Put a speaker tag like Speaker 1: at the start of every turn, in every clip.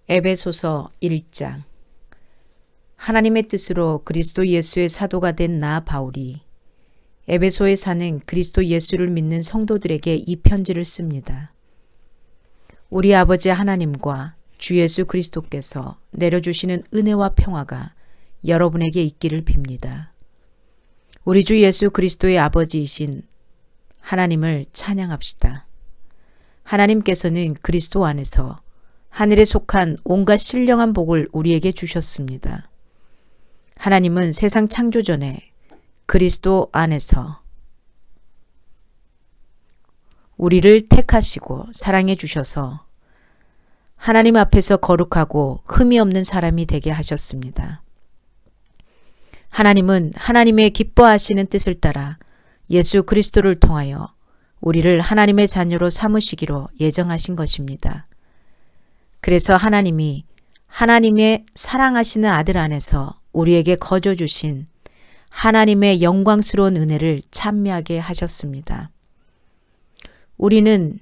Speaker 1: 에베소서 1장. 하나님의 뜻으로 그리스도 예수의 사도가 된 나 바울이 에베소에 사는 그리스도 예수를 믿는 성도들에게 이 편지를 씁니다. 우리 아버지 하나님과 주 예수 그리스도께서 내려주시는 은혜와 평화가 여러분에게 있기를 빕니다. 우리 주 예수 그리스도의 아버지이신 하나님을 찬양합시다. 하나님께서는 그리스도 안에서 하늘에 속한 온갖 신령한 복을 우리에게 주셨습니다. 하나님은 세상 창조 전에 그리스도 안에서 우리를 택하시고 사랑해 주셔서 하나님 앞에서 거룩하고 흠이 없는 사람이 되게 하셨습니다. 하나님은 하나님의 기뻐하시는 뜻을 따라 예수 그리스도를 통하여 우리를 하나님의 자녀로 삼으시기로 예정하신 것입니다. 그래서 하나님이 하나님의 사랑하시는 아들 안에서 우리에게 거저 주신 하나님의 영광스러운 은혜를 찬미하게 하셨습니다. 우리는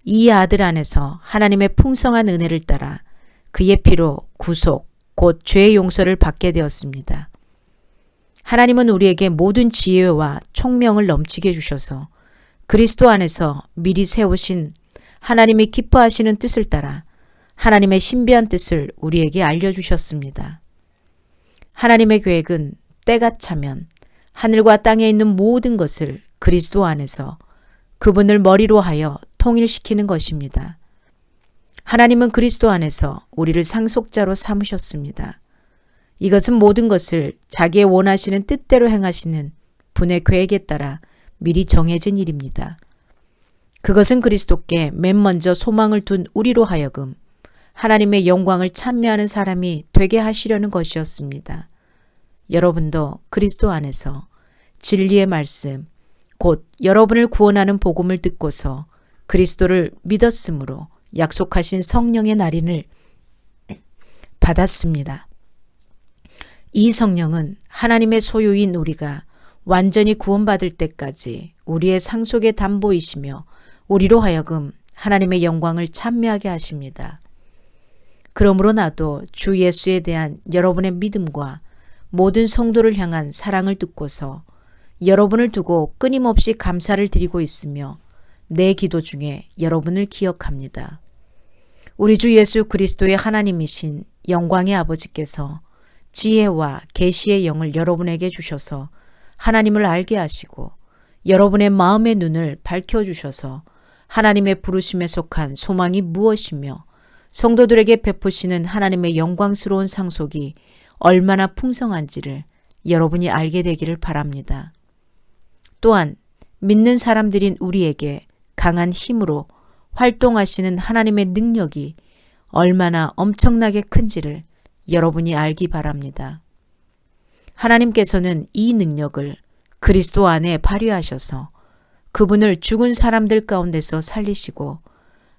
Speaker 1: 이 아들 안에서 하나님의 풍성한 은혜를 따라 그의 피로 구속, 곧 죄의 용서를 받게 되었습니다. 하나님은 우리에게 모든 지혜와 총명을 넘치게 주셔서 그리스도 안에서 미리 세우신 하나님이 기뻐하시는 뜻을 따라 하나님의 신비한 뜻을 우리에게 알려주셨습니다. 하나님의 계획은 때가 차면 하늘과 땅에 있는 모든 것을 그리스도 안에서 그분을 머리로 하여 통일시키는 것입니다. 하나님은 그리스도 안에서 우리를 상속자로 삼으셨습니다. 이것은 모든 것을 자기의 원하시는 뜻대로 행하시는 분의 계획에 따라 미리 정해진 일입니다. 그것은 그리스도께 맨 먼저 소망을 둔 우리로 하여금 하나님의 영광을 찬미하는 사람이 되게 하시려는 것이었습니다. 여러분도 그리스도 안에서 진리의 말씀, 곧 여러분을 구원하는 복음을 듣고서 그리스도를 믿었으므로 약속하신 성령의 날인을 받았습니다. 이 성령은 하나님의 소유인 우리가 완전히 구원받을 때까지 우리의 상속의 담보이시며 우리로 하여금 하나님의 영광을 찬미하게 하십니다. 그러므로 나도 주 예수에 대한 여러분의 믿음과 모든 성도를 향한 사랑을 듣고서 여러분을 두고 끊임없이 감사를 드리고 있으며 내 기도 중에 여러분을 기억합니다. 우리 주 예수 그리스도의 하나님이신 영광의 아버지께서 지혜와 계시의 영을 여러분에게 주셔서 하나님을 알게 하시고 여러분의 마음의 눈을 밝혀주셔서 하나님의 부르심에 속한 소망이 무엇이며 성도들에게 베푸시는 하나님의 영광스러운 상속이 얼마나 풍성한지를 여러분이 알게 되기를 바랍니다. 또한 믿는 사람들인 우리에게 강한 힘으로 활동하시는 하나님의 능력이 얼마나 엄청나게 큰지를 여러분이 알기 바랍니다. 하나님께서는 이 능력을 그리스도 안에 발휘하셔서 그분을 죽은 사람들 가운데서 살리시고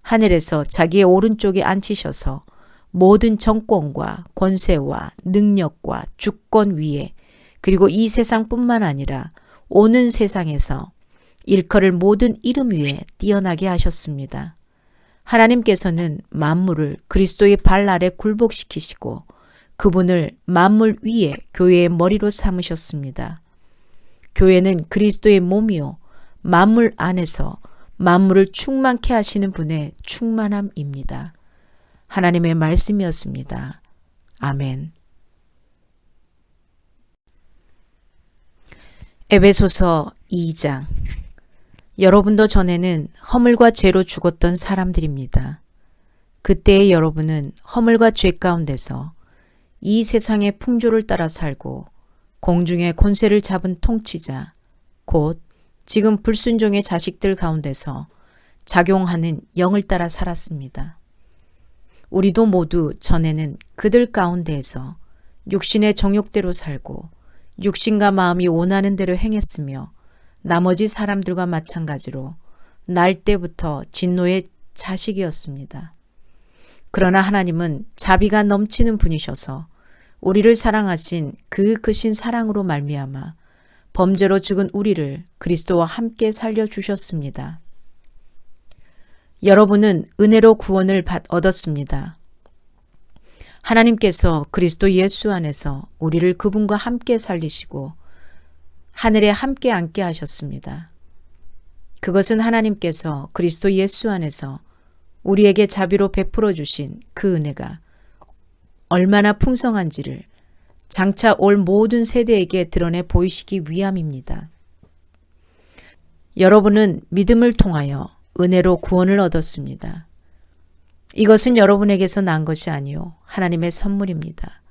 Speaker 1: 하늘에서 자기의 오른쪽에 앉히셔서 모든 정권과 권세와 능력과 주권 위에 그리고 이 세상뿐만 아니라 오는 세상에서 일컬을 모든 이름 위에 뛰어나게 하셨습니다. 하나님께서는 만물을 그리스도의 발 아래 굴복시키시고 그분을 만물 위에 교회의 머리로 삼으셨습니다. 교회는 그리스도의 몸이요 만물 안에서 만물을 충만케 하시는 분의 충만함입니다. 하나님의 말씀이었습니다. 아멘. 에베소서 2장. 여러분도 전에는 허물과 죄로 죽었던 사람들입니다. 그때의 여러분은 허물과 죄 가운데서 이 세상의 풍조를 따라 살고 공중의 권세를 잡은 통치자, 곧 지금 불순종의 자식들 가운데서 작용하는 영을 따라 살았습니다. 우리도 모두 전에는 그들 가운데에서 육신의 정욕대로 살고 육신과 마음이 원하는 대로 행했으며 나머지 사람들과 마찬가지로 날 때부터 진노의 자식이었습니다. 그러나 하나님은 자비가 넘치는 분이셔서 우리를 사랑하신 그 크신 사랑으로 말미암아 범죄로 죽은 우리를 그리스도와 함께 살려주셨습니다. 여러분은 은혜로 구원을 얻었습니다. 하나님께서 그리스도 예수 안에서 우리를 그분과 함께 살리시고 하늘에 함께 앉게 하셨습니다. 그것은 하나님께서 그리스도 예수 안에서 우리에게 자비로 베풀어 주신 그 은혜가 얼마나 풍성한지를 장차 올 모든 세대에게 드러내 보이시기 위함입니다. 여러분은 믿음을 통하여 은혜로 구원을 얻었습니다. 이것은 여러분에게서 난 것이 아니요 하나님의 선물입니다.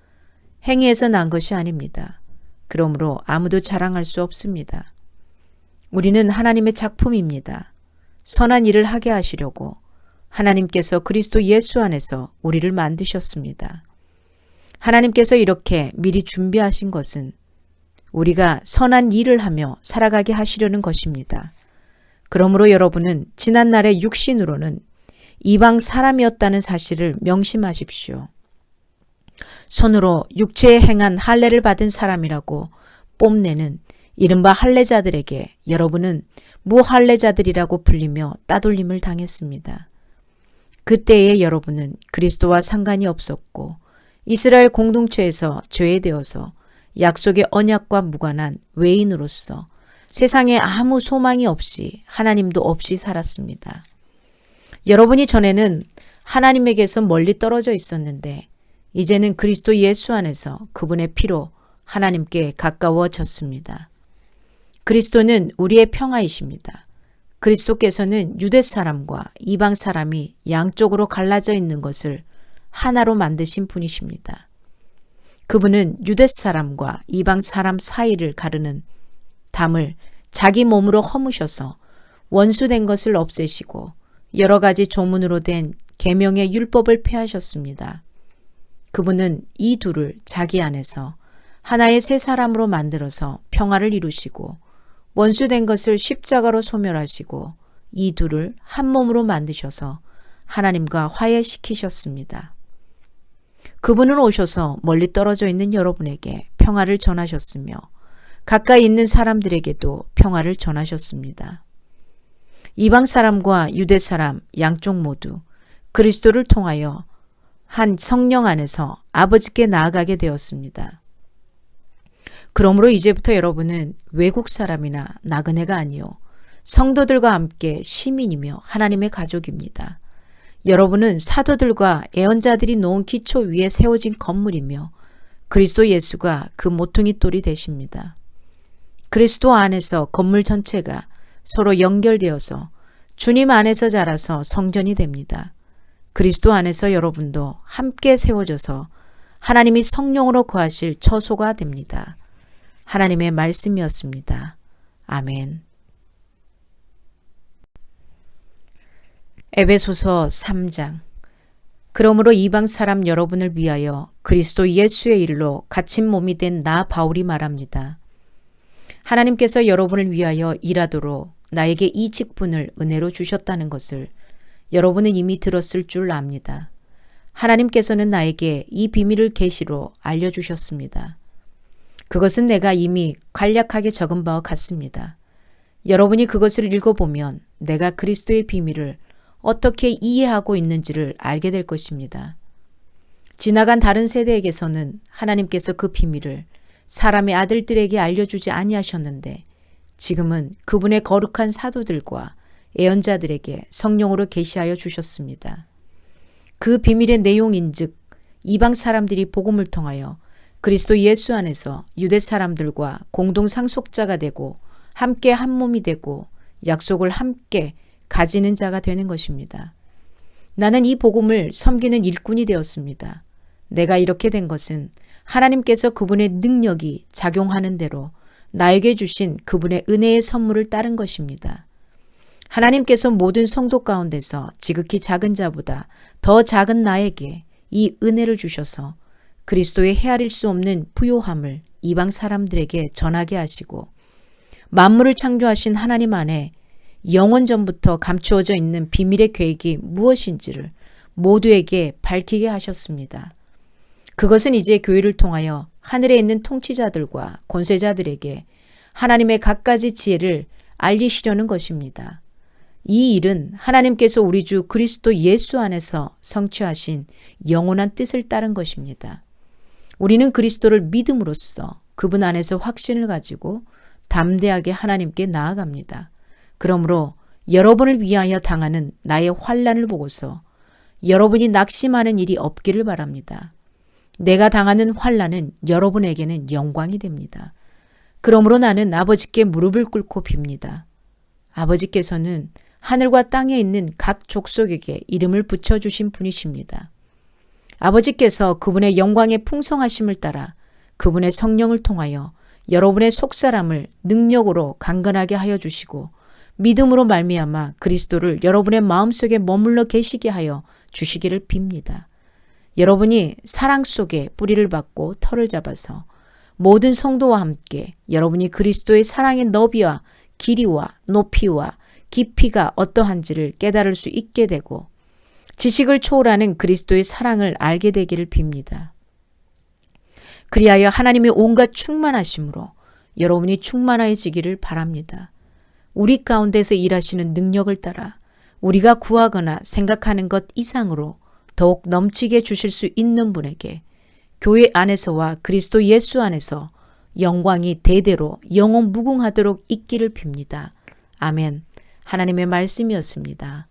Speaker 1: 행위에서 난 것이 아닙니다. 그러므로 아무도 자랑할 수 없습니다. 우리는 하나님의 작품입니다. 선한 일을 하게 하시려고 하나님께서 그리스도 예수 안에서 우리를 만드셨습니다. 하나님께서 이렇게 미리 준비하신 것은 우리가 선한 일을 하며 살아가게 하시려는 것입니다. 그러므로 여러분은 지난날의 육신으로는 이방 사람이었다는 사실을 명심하십시오. 손으로 육체에 행한 할례를 받은 사람이라고 뽐내는 이른바 할례자들에게 여러분은 무할례자들이라고 불리며 따돌림을 당했습니다. 그때의 여러분은 그리스도와 상관이 없었고 이스라엘 공동체에서 죄되어서 약속의 언약과 무관한 외인으로서 세상에 아무 소망이 없이 하나님도 없이 살았습니다. 여러분이 전에는 하나님에게서 멀리 떨어져 있었는데 이제는 그리스도 예수 안에서 그분의 피로 하나님께 가까워졌습니다. 그리스도는 우리의 평화이십니다. 그리스도께서는 유대 사람과 이방 사람이 양쪽으로 갈라져 있는 것을 하나로 만드신 분이십니다. 그분은 유대 사람과 이방 사람 사이를 가르는 담을 자기 몸으로 허무셔서 원수된 것을 없애시고 여러 가지 조문으로 된 계명의 율법을 폐하셨습니다. 그분은 이 둘을 자기 안에서 하나의 새 사람으로 만들어서 평화를 이루시고 원수된 것을 십자가로 소멸하시고 이 둘을 한 몸으로 만드셔서 하나님과 화해시키셨습니다. 그분은 오셔서 멀리 떨어져 있는 여러분에게 평화를 전하셨으며 가까이 있는 사람들에게도 평화를 전하셨습니다. 이방 사람과 유대 사람 양쪽 모두 그리스도를 통하여 한 성령 안에서 아버지께 나아가게 되었습니다. 그러므로 이제부터 여러분은 외국 사람이나 나그네가 아니요 성도들과 함께 시민이며 하나님의 가족입니다. 여러분은 사도들과 예언자들이 놓은 기초 위에 세워진 건물이며 그리스도 예수가 그 모퉁이 돌이 되십니다. 그리스도 안에서 건물 전체가 서로 연결되어서 주님 안에서 자라서 성전이 됩니다. 그리스도 안에서 여러분도 함께 세워져서 하나님이 성령으로 거하실 처소가 됩니다. 하나님의 말씀이었습니다. 아멘. 에베소서 3장. 그러므로 이방 사람 여러분을 위하여 그리스도 예수의 일로 갇힌 몸이 된 나 바울이 말합니다. 하나님께서 여러분을 위하여 일하도록 나에게 이 직분을 은혜로 주셨다는 것을 여러분은 이미 들었을 줄 압니다. 하나님께서는 나에게 이 비밀을 계시로 알려주셨습니다. 그것은 내가 이미 간략하게 적은 바와 같습니다. 여러분이 그것을 읽어보면 내가 그리스도의 비밀을 어떻게 이해하고 있는지를 알게 될 것입니다. 지나간 다른 세대에게서는 하나님께서 그 비밀을 사람의 아들들에게 알려주지 아니하셨는데 지금은 그분의 거룩한 사도들과 예언자들에게 성령으로 계시하여 주셨습니다. 그 비밀의 내용인즉 이방 사람들이 복음을 통하여 그리스도 예수 안에서 유대 사람들과 공동 상속자가 되고 함께 한 몸이 되고 약속을 함께 가지는 자가 되는 것입니다. 나는 이 복음을 섬기는 일꾼이 되었습니다. 내가 이렇게 된 것은 하나님께서 그분의 능력이 작용하는 대로 나에게 주신 그분의 은혜의 선물을 따른 것입니다. 하나님께서 모든 성도 가운데서 지극히 작은 자보다 더 작은 나에게 이 은혜를 주셔서 그리스도의 헤아릴 수 없는 부요함을 이방 사람들에게 전하게 하시고 만물을 창조하신 하나님 안에 영원 전부터 감추어져 있는 비밀의 계획이 무엇인지를 모두에게 밝히게 하셨습니다. 그것은 이제 교회를 통하여 하늘에 있는 통치자들과 권세자들에게 하나님의 갖가지 지혜를 알리시려는 것입니다. 이 일은 하나님께서 우리 주 그리스도 예수 안에서 성취하신 영원한 뜻을 따른 것입니다. 우리는 그리스도를 믿음으로써 그분 안에서 확신을 가지고 담대하게 하나님께 나아갑니다. 그러므로 여러분을 위하여 당하는 나의 환난을 보고서 여러분이 낙심하는 일이 없기를 바랍니다. 내가 당하는 환난은 여러분에게는 영광이 됩니다. 그러므로 나는 아버지께 무릎을 꿇고 빕니다. 아버지께서는 하늘과 땅에 있는 각 족속에게 이름을 붙여주신 분이십니다. 아버지께서 그분의 영광의 풍성하심을 따라 그분의 성령을 통하여 여러분의 속사람을 능력으로 강건하게 하여 주시고 믿음으로 말미암아 그리스도를 여러분의 마음속에 머물러 계시게 하여 주시기를 빕니다. 여러분이 사랑 속에 뿌리를 받고 털을 잡아서 모든 성도와 함께 여러분이 그리스도의 사랑의 너비와 길이와 높이와 깊이가 어떠한지를 깨달을 수 있게 되고 지식을 초월하는 그리스도의 사랑을 알게 되기를 빕니다. 그리하여 하나님의 온갖 충만하심으로 여러분이 충만해지기를 바랍니다. 우리 가운데서 일하시는 능력을 따라 우리가 구하거나 생각하는 것 이상으로 더욱 넘치게 주실 수 있는 분에게 교회 안에서와 그리스도 예수 안에서 영광이 대대로 영원 무궁하도록 있기를 빕니다. 아멘. 하나님의 말씀이었습니다.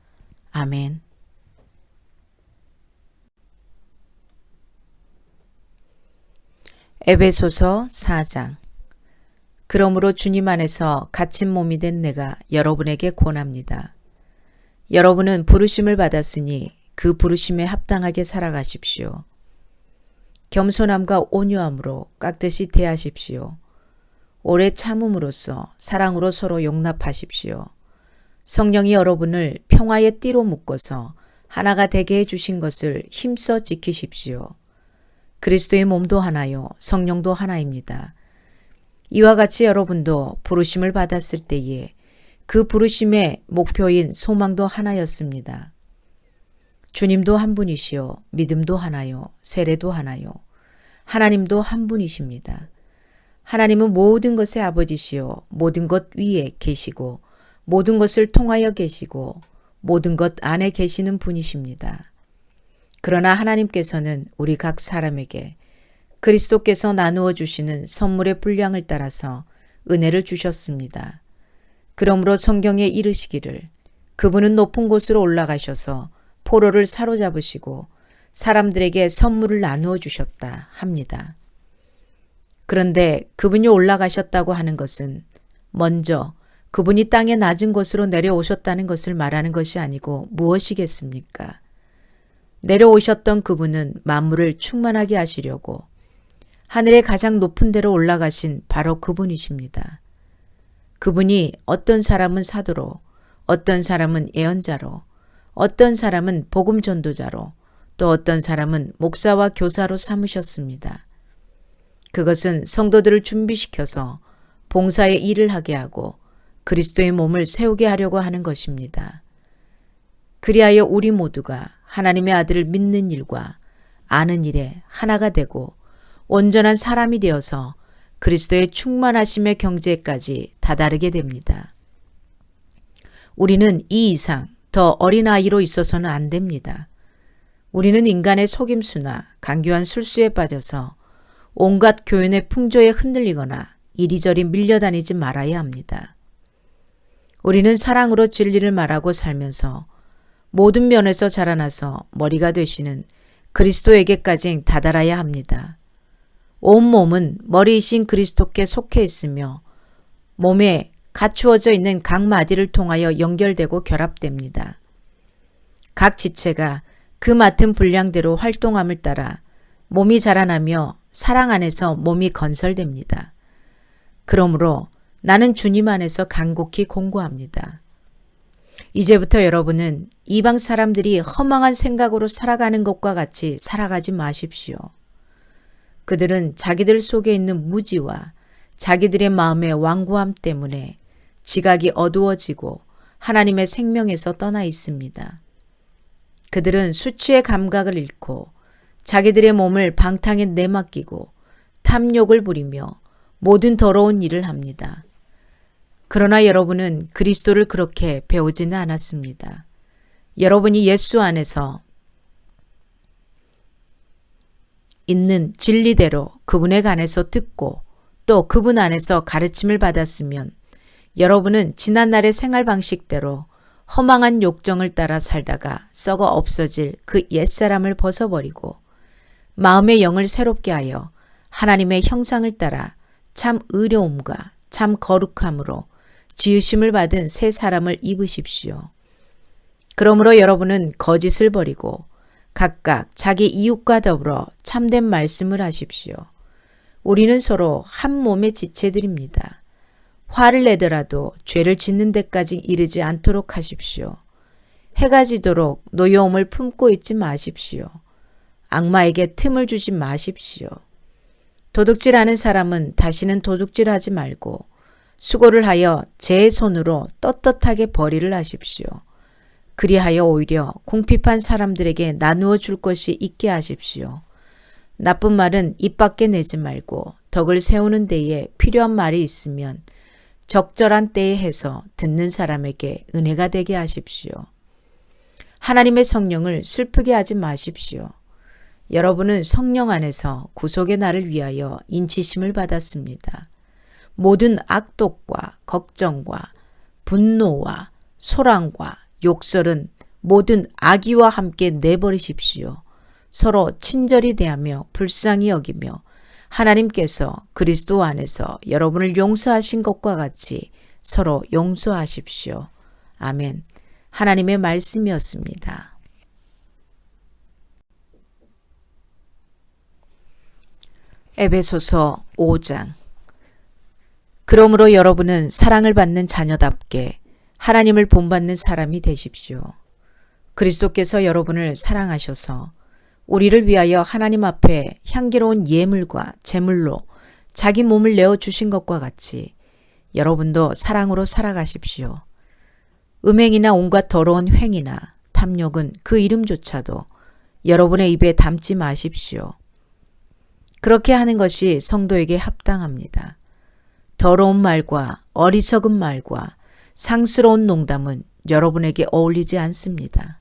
Speaker 1: 아멘. 에베소서 4장. 그러므로 주님 안에서 갇힌 몸이 된 내가 여러분에게 권합니다. 여러분은 부르심을 받았으니 그 부르심에 합당하게 살아가십시오. 겸손함과 온유함으로 깍듯이 대하십시오. 오래 참음으로써 사랑으로 서로 용납하십시오. 성령이 여러분을 평화의 띠로 묶어서 하나가 되게 해주신 것을 힘써 지키십시오. 그리스도의 몸도 하나요, 성령도 하나입니다. 이와 같이 여러분도 부르심을 받았을 때에 그 부르심의 목표인 소망도 하나였습니다. 주님도 한 분이시요, 믿음도 하나요, 세례도 하나요. 하나님도 한 분이십니다. 하나님은 모든 것의 아버지시요, 모든 것 위에 계시고 모든 것을 통하여 계시고 모든 것 안에 계시는 분이십니다. 그러나 하나님께서는 우리 각 사람에게 그리스도께서 나누어 주시는 선물의 분량을 따라서 은혜를 주셨습니다. 그러므로 성경에 이르시기를 그분은 높은 곳으로 올라가셔서 포로를 사로잡으시고 사람들에게 선물을 나누어 주셨다 합니다. 그런데 그분이 올라가셨다고 하는 것은 먼저 그분이 땅의 낮은 곳으로 내려오셨다는 것을 말하는 것이 아니고 무엇이겠습니까? 내려오셨던 그분은 만물을 충만하게 하시려고 하늘의 가장 높은 데로 올라가신 바로 그분이십니다. 그분이 어떤 사람은 사도로, 어떤 사람은 예언자로, 어떤 사람은 복음 전도자로, 또 어떤 사람은 목사와 교사로 삼으셨습니다. 그것은 성도들을 준비시켜서 봉사의 일을 하게 하고 그리스도의 몸을 세우게 하려고 하는 것입니다. 그리하여 우리 모두가 하나님의 아들을 믿는 일과 아는 일에 하나가 되고 온전한 사람이 되어서 그리스도의 충만하심의 경지에까지 다다르게 됩니다. 우리는 이 이상 더 어린아이로 있어서는 안 됩니다. 우리는 인간의 속임수나 강교한 술수에 빠져서 온갖 교연의 풍조에 흔들리거나 이리저리 밀려다니지 말아야 합니다. 우리는 사랑으로 진리를 말하고 살면서 모든 면에서 자라나서 머리가 되시는 그리스도에게까지 다다라야 합니다. 온 몸은 머리이신 그리스도께 속해 있으며 몸에 갖추어져 있는 각 마디를 통하여 연결되고 결합됩니다. 각 지체가 그 맡은 분량대로 활동함을 따라 몸이 자라나며 사랑 안에서 몸이 건설됩니다. 그러므로 나는 주님 안에서 간곡히 공고합니다. 이제부터 여러분은 이방 사람들이 허망한 생각으로 살아가는 것과 같이 살아가지 마십시오. 그들은 자기들 속에 있는 무지와 자기들의 마음의 완고함 때문에 지각이 어두워지고 하나님의 생명에서 떠나 있습니다. 그들은 수치의 감각을 잃고 자기들의 몸을 방탕에 내맡기고 탐욕을 부리며 모든 더러운 일을 합니다. 그러나 여러분은 그리스도를 그렇게 배우지는 않았습니다. 여러분이 예수 안에서 있는 진리대로 그분에 관해서 듣고 또 그분 안에서 가르침을 받았으면 여러분은 지난날의 생활 방식대로 허망한 욕정을 따라 살다가 썩어 없어질 그 옛사람을 벗어버리고 마음의 영을 새롭게 하여 하나님의 형상을 따라 참 의로움과 참 거룩함으로 지으심을 받은 새 사람을 입으십시오. 그러므로 여러분은 거짓을 버리고 각각 자기 이웃과 더불어 참된 말씀을 하십시오. 우리는 서로 한 몸의 지체들입니다. 화를 내더라도 죄를 짓는 데까지 이르지 않도록 하십시오. 해가 지도록 노여움을 품고 있지 마십시오. 악마에게 틈을 주지 마십시오. 도둑질하는 사람은 다시는 도둑질하지 말고 수고를 하여 제 손으로 떳떳하게 벌이를 하십시오. 그리하여 오히려 궁핍한 사람들에게 나누어 줄 것이 있게 하십시오. 나쁜 말은 입 밖에 내지 말고 덕을 세우는 데에 필요한 말이 있으면 적절한 때에 해서 듣는 사람에게 은혜가 되게 하십시오. 하나님의 성령을 슬프게 하지 마십시오. 여러분은 성령 안에서 구속의 날을 위하여 인치심을 받았습니다. 모든 악독과 걱정과 분노와 소란과 욕설은 모든 악의와 함께 내버리십시오. 서로 친절히 대하며 불쌍히 여기며 하나님께서 그리스도 안에서 여러분을 용서하신 것과 같이 서로 용서하십시오. 아멘. 하나님의 말씀이었습니다. 에베소서 5장. 그러므로 여러분은 사랑을 받는 자녀답게 하나님을 본받는 사람이 되십시오. 그리스도께서 여러분을 사랑하셔서 우리를 위하여 하나님 앞에 향기로운 예물과 제물로 자기 몸을 내어주신 것과 같이 여러분도 사랑으로 살아가십시오. 음행이나 온갖 더러운 횡이나 탐욕은 그 이름조차도 여러분의 입에 담지 마십시오. 그렇게 하는 것이 성도에게 합당합니다. 더러운 말과 어리석은 말과 상스러운 농담은 여러분에게 어울리지 않습니다.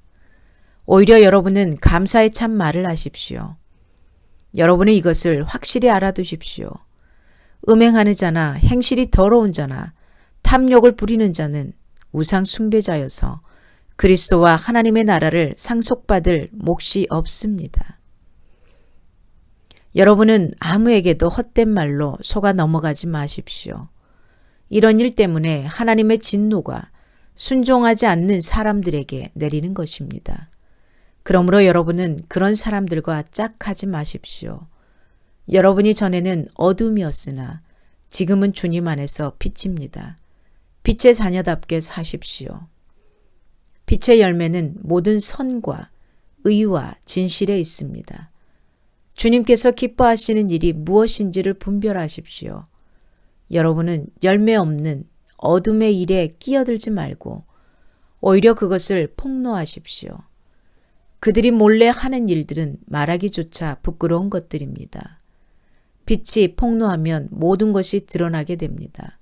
Speaker 1: 오히려 여러분은 감사의 참 말을 하십시오. 여러분은 이것을 확실히 알아두십시오. 음행하는 자나 행실이 더러운 자나 탐욕을 부리는 자는 우상 숭배자여서 그리스도와 하나님의 나라를 상속받을 몫이 없습니다. 여러분은 아무에게도 헛된 말로 속아 넘어가지 마십시오. 이런 일 때문에 하나님의 진노가 순종하지 않는 사람들에게 내리는 것입니다. 그러므로 여러분은 그런 사람들과 짝하지 마십시오. 여러분이 전에는 어둠이었으나 지금은 주님 안에서 빛입니다. 빛의 자녀답게 사십시오. 빛의 열매는 모든 선과 의와 진실에 있습니다. 주님께서 기뻐하시는 일이 무엇인지를 분별하십시오. 여러분은 열매 없는 어둠의 일에 끼어들지 말고 오히려 그것을 폭로하십시오. 그들이 몰래 하는 일들은 말하기조차 부끄러운 것들입니다. 빛이 폭로하면 모든 것이 드러나게 됩니다.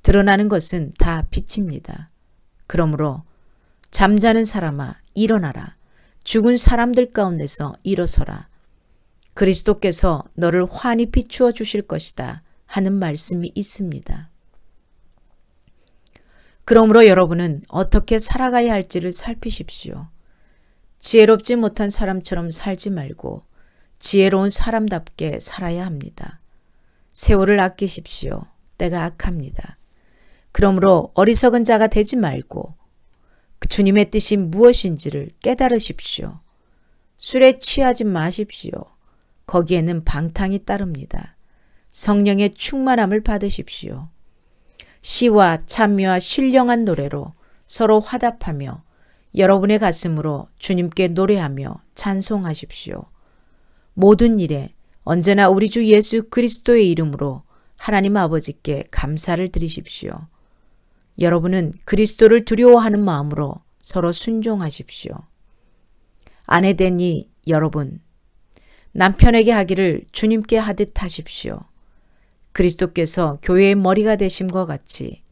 Speaker 1: 드러나는 것은 다 빛입니다. 그러므로 잠자는 사람아 일어나라. 죽은 사람들 가운데서 일어서라. 그리스도께서 너를 환히 비추어 주실 것이다 하는 말씀이 있습니다. 그러므로 여러분은 어떻게 살아가야 할지를 살피십시오. 지혜롭지 못한 사람처럼 살지 말고 지혜로운 사람답게 살아야 합니다. 세월을 아끼십시오. 때가 악합니다. 그러므로 어리석은 자가 되지 말고 주님의 뜻이 무엇인지를 깨달으십시오. 술에 취하지 마십시오. 거기에는 방탕이 따릅니다. 성령의 충만함을 받으십시오. 시와 찬미와 신령한 노래로 서로 화답하며 여러분의 가슴으로 주님께 노래하며 찬송하십시오. 모든 일에 언제나 우리 주 예수 그리스도의 이름으로 하나님 아버지께 감사를 드리십시오. 여러분은 그리스도를 두려워하는 마음으로 서로 순종하십시오. 아내되니 여러분, 남편에게 하기를 주님께 하듯 하십시오. 그리스도께서 교회의 머리가 되심과 같이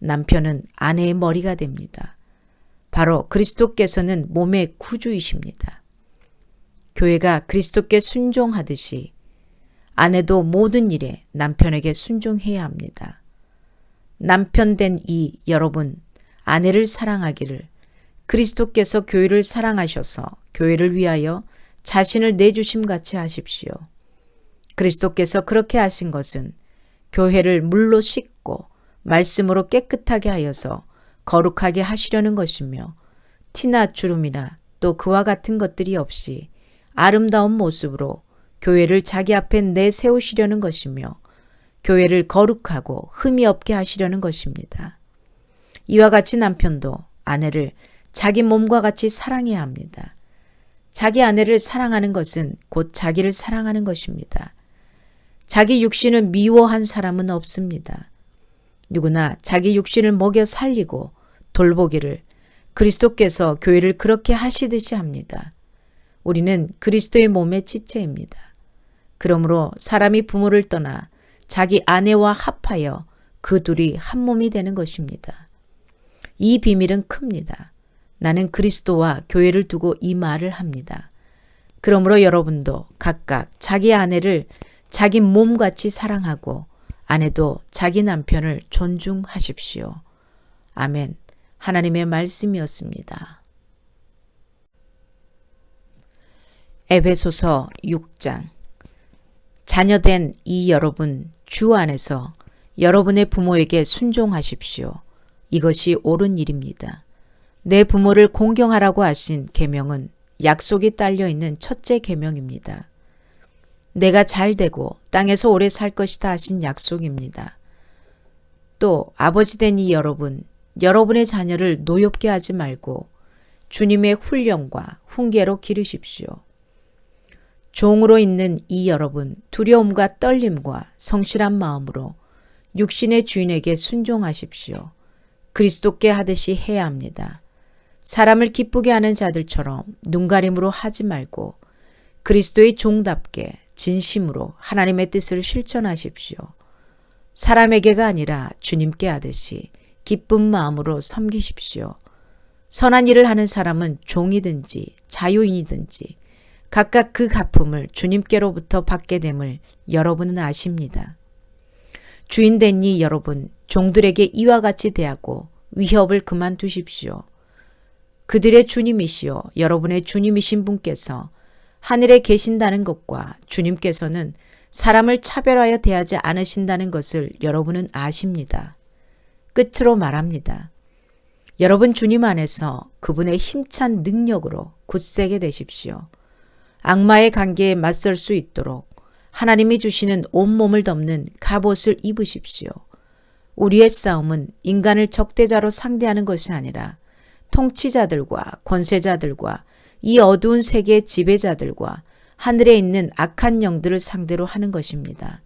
Speaker 1: 남편은 아내의 머리가 됩니다. 바로 그리스도께서는 몸의 구주이십니다. 교회가 그리스도께 순종하듯이 아내도 모든 일에 남편에게 순종해야 합니다. 남편 된 이 여러분, 아내를 사랑하기를 그리스도께서 교회를 사랑하셔서 교회를 위하여 자신을 내주심 같이 하십시오. 그리스도께서 그렇게 하신 것은 교회를 물로 씻고 말씀으로 깨끗하게 하여서 거룩하게 하시려는 것이며 티나 주름이나 또 그와 같은 것들이 없이 아름다운 모습으로 교회를 자기 앞에 내세우시려는 것이며 교회를 거룩하고 흠이 없게 하시려는 것입니다. 이와 같이 남편도 아내를 자기 몸과 같이 사랑해야 합니다. 자기 아내를 사랑하는 것은 곧 자기를 사랑하는 것입니다. 자기 육신을 미워한 사람은 없습니다. 누구나 자기 육신을 먹여 살리고 돌보기를 그리스도께서 교회를 그렇게 하시듯이 합니다. 우리는 그리스도의 몸의 지체입니다. 그러므로 사람이 부모를 떠나 자기 아내와 합하여 그 둘이 한 몸이 되는 것입니다. 이 비밀은 큽니다. 나는 그리스도와 교회를 두고 이 말을 합니다. 그러므로 여러분도 각각 자기 아내를 자기 몸같이 사랑하고 아내도 자기 남편을 존중하십시오. 아멘. 하나님의 말씀이었습니다. 에베소서 6장. 자녀된 이 여러분 주 안에서 여러분의 부모에게 순종하십시오. 이것이 옳은 일입니다. 내 부모를 공경하라고 하신 계명은 약속이 딸려 있는 첫째 계명입니다. 내가 잘되고 땅에서 오래 살 것이다 하신 약속입니다. 또 아버지 된 이 여러분, 여러분의 자녀를 노엽게 하지 말고 주님의 훈령과 훈계로 기르십시오. 종으로 있는 이 여러분, 두려움과 떨림과 성실한 마음으로 육신의 주인에게 순종하십시오. 그리스도께 하듯이 해야 합니다. 사람을 기쁘게 하는 자들처럼 눈가림으로 하지 말고 그리스도의 종답게 진심으로 하나님의 뜻을 실천하십시오. 사람에게가 아니라 주님께 하듯이 기쁜 마음으로 섬기십시오. 선한 일을 하는 사람은 종이든지 자유인이든지 각각 그 갚음을 주님께로부터 받게 됨을 여러분은 아십니다. 주인 된 이 여러분, 종들에게 이와 같이 대하고 위협을 그만두십시오. 그들의 주님이시요 여러분의 주님이신 분께서 하늘에 계신다는 것과 주님께서는 사람을 차별하여 대하지 않으신다는 것을 여러분은 아십니다. 끝으로 말합니다. 여러분 주님 안에서 그분의 힘찬 능력으로 굳세게 되십시오. 악마의 관계에 맞설 수 있도록 하나님이 주시는 온몸을 덮는 갑옷을 입으십시오. 우리의 싸움은 인간을 적대자로 상대하는 것이 아니라 통치자들과 권세자들과 이 어두운 세계의 지배자들과 하늘에 있는 악한 영들을 상대로 하는 것입니다.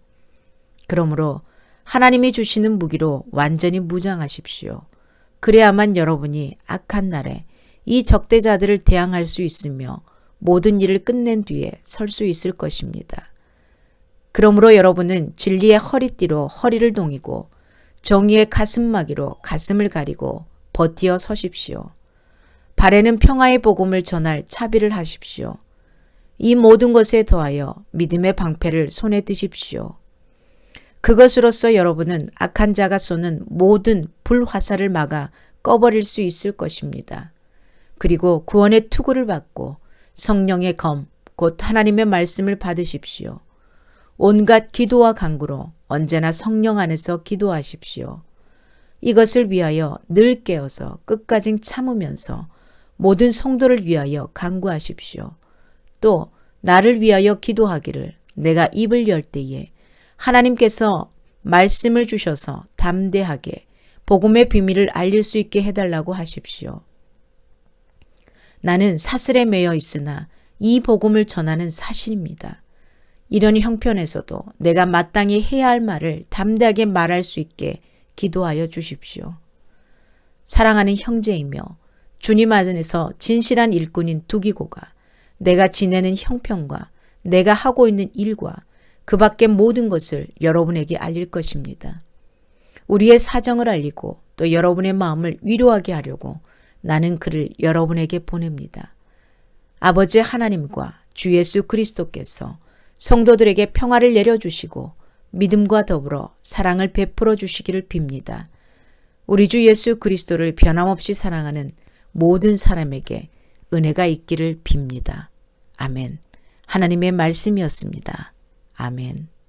Speaker 1: 그러므로 하나님이 주시는 무기로 완전히 무장하십시오. 그래야만 여러분이 악한 날에 이 적대자들을 대항할 수 있으며 모든 일을 끝낸 뒤에 설 수 있을 것입니다. 그러므로 여러분은 진리의 허리띠로 허리를 동이고 정의의 가슴막이로 가슴을 가리고 버티어 서십시오. 발에는 평화의 복음을 전할 차비를 하십시오. 이 모든 것에 더하여 믿음의 방패를 손에 드십시오. 그것으로서 여러분은 악한 자가 쏘는 모든 불화살을 막아 꺼버릴 수 있을 것입니다. 그리고 구원의 투구를 받고 성령의 검, 곧 하나님의 말씀을 받으십시오. 온갖 기도와 간구로 언제나 성령 안에서 기도하십시오. 이것을 위하여 늘 깨어서 끝까지 참으면서 모든 성도를 위하여 간구하십시오. 또 나를 위하여 기도하기를 내가 입을 열 때에 하나님께서 말씀을 주셔서 담대하게 복음의 비밀을 알릴 수 있게 해달라고 하십시오. 나는 사슬에 매여 있으나 이 복음을 전하는 사실입니다. 이런 형편에서도 내가 마땅히 해야 할 말을 담대하게 말할 수 있게 기도하여 주십시오. 사랑하는 형제이며 주님 안에서 진실한 일꾼인 두기고가 내가 지내는 형편과 내가 하고 있는 일과 그 밖의 모든 것을 여러분에게 알릴 것입니다. 우리의 사정을 알리고 또 여러분의 마음을 위로하게 하려고 나는 그를 여러분에게 보냅니다. 아버지 하나님과 주 예수 그리스도께서 성도들에게 평화를 내려주시고 믿음과 더불어 사랑을 베풀어 주시기를 빕니다. 우리 주 예수 그리스도를 변함없이 사랑하는 모든 사람에게 은혜가 있기를 빕니다. 아멘. 하나님의 말씀이었습니다. 아멘.